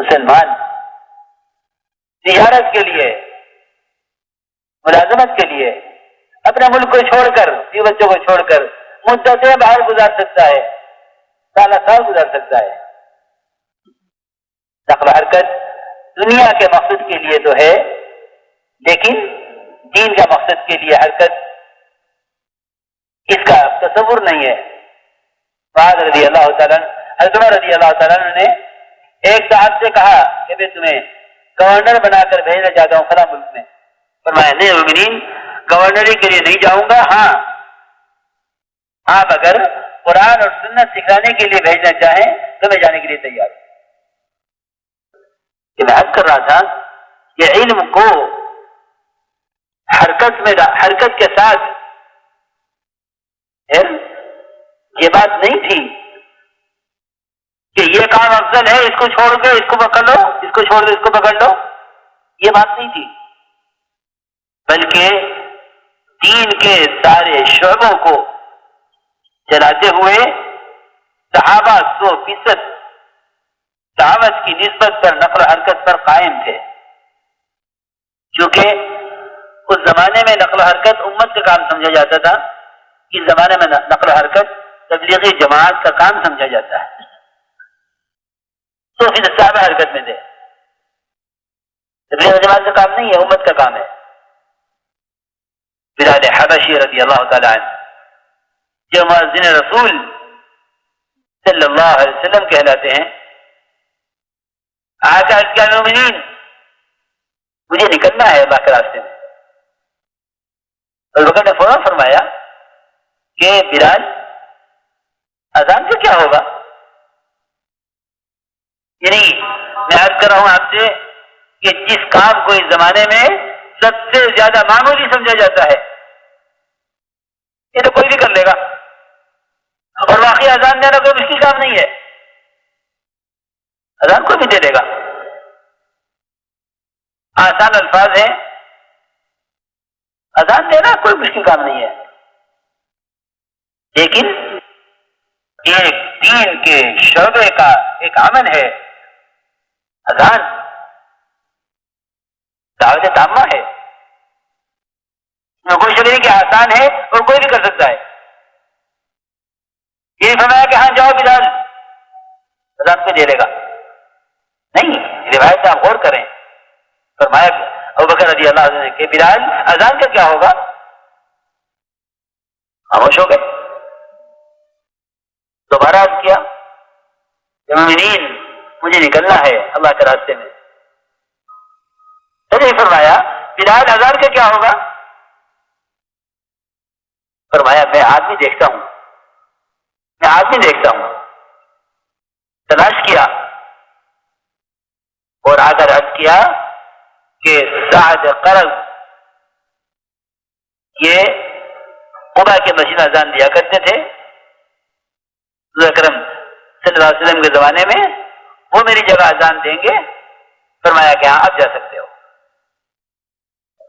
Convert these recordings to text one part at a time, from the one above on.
مسلمان تجارت کے لیے، ملازمت کے لیے اپنے ملک کو چھوڑ کر، بیوی بچوں کو چھوڑ کر مدتیں باہر گزار سکتا ہے، سال سال گزار سکتا ہے۔ نقل و حرکت دنیا کے مقصد کے لیے تو ہے، لیکن دین کا مقصد کے لیے حرکت اس کا تصور نہیں ہے۔ معاذ رضی اللہ تعالیٰ، حضرت عمر رضی اللہ تعالیٰ نے ایک صاحب سے کہا کہ میں تمہیں گورنر بنا کر بھیجنا چاہتا ہوں فلاں ملک میں۔ فرمایا نہیں مومنین، گورنری کے لیے نہیں جاؤں گا، ہاں آپ اگر قرآن اور سنت سکھانے کے لیے بھیجنا چاہیں تو میں جانے کے لیے تیار ہوں۔ میں عرض کر رہا تھا کہ علم کو حرکت کے ساتھ یہ بات نہیں تھی کہ یہ کام افضل ہے، اس کو چھوڑ کے اس کو پکڑ لو، اس کو چھوڑ کے اس کو پکڑ لو، یہ بات نہیں تھی، بلکہ دین کے سارے شعبوں کو چلاتے ہوئے صحابہ 100% دعوت کی نسبت پر، نقل و حرکت پر قائم تھے، کیونکہ اس زمانے میں نقل و حرکت امت کا کام سمجھا جاتا تھا، اس زمانے میں نقل و حرکت تبلیغی جماعت کا کام سمجھا جاتا ہے۔ تو پھر صحابہ حرکت میں تھے، تبلیغی جماعت کا کام نہیں ہے، امت کا کام ہے۔ بلال حبشی رضی اللہ تعالیٰ عنہ جو مؤذن رسول صلی اللہ علیہ وسلم کہلاتے ہیں، آقا کیا مومنین مجھے نکلنا ہے اللہ کے راستے میں۔ ابوبکر نے فوراً فرمایا کہ بلال اذان سے کیا ہوگا؟ یعنی میں عرض کر رہا ہوں آپ سے کہ جس کام کو اس زمانے میں سب سے زیادہ معمولی سمجھا جاتا ہے یہ تو کوئی بھی کر لے گا، اور واقعی اذان دینا کوئی مشکل کام نہیں ہے، اذان کوئی بھی دے دے گا، آسان الفاظ ہیں، اذان دینا کوئی مشکل کام نہیں ہے، لیکن ایک دین کے شعبے کا ایک عمل ہے اذان، دعوت تامہ ہے، کوئی شک نہیں کہ آسان ہے اور کوئی بھی کر سکتا ہے۔ یہ فرمایا کہ ہاں جاؤ بلال اذان کو دے دے گا، نہیں، روایت آپ غور کریں، فرمایا ابوبکر رضی اللہ عنہ نے کہ بلال اذان کا کیا ہوگا؟ خاموش ہو گئے۔ دوبارہ عرض کیا کہ مومنین مجھے نکلنا ہے اللہ کے راستے میں۔ پھر فرمایا بلال اذان کا کیا ہوگا؟ فرمایا میں آدمی دیکھتا ہوں، میں آدمی دیکھتا ہوں۔ تلاش کیا اور آ کر عرض کیا کہ سعد قرض یہ قبا کے مسجد اذان دیا کرتے تھے، حضور اکرم صلی اللہ علیہ وسلم کے زمانے میں، وہ میری جگہ اذان دیں گے۔ فرمایا کہ ہاں اب جا سکتے ہو۔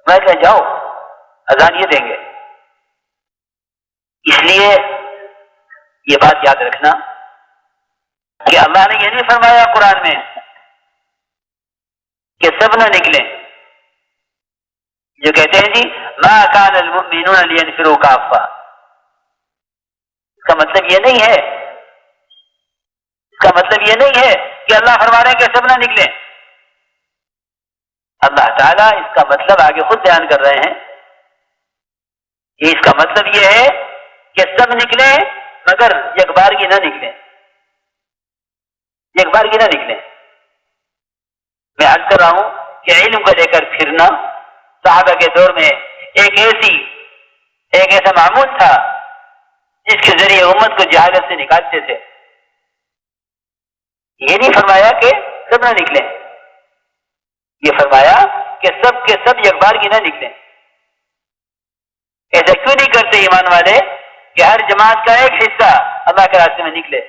میں کہ جاؤ اذان یہ دیں گے۔ اس لیے یہ بات یاد رکھنا کہ اللہ نے یہ نہیں فرمایا قرآن میں کہ سب نہ نکلیں، جو کہتے ہیں جی ما کان المؤمنون لینفروا کافہ، اس کا مطلب یہ نہیں ہے، اس کا مطلب یہ نہیں ہے کہ اللہ فرما رہے ہیں کہ سب نہ نکلیں۔ اللہ تعالیٰ اس کا مطلب آگے خود بیان کر رہے ہیں، اس کا مطلب یہ ہے کہ سب نکلیں مگر یک بار کی نہ نکلیں، یک بار کی نہ نکلیں۔ میں عرض کر رہا ہوں کہ علم کو لے کر پھرنا صحابہ کے دور میں ایک ایسا معمول تھا جس کے ذریعے امت کو جہالت سے نکالتے تھے۔ یہ نہیں فرمایا کہ سب نہ نکلیں، یہ فرمایا کہ سب کے سب یک بار کی نہ نکلیں۔ ایسا کیوں نہیں کرتے ایمان والے کہ ہر جماعت کا ایک حصہ اللہ کے راستے میں نکلے؟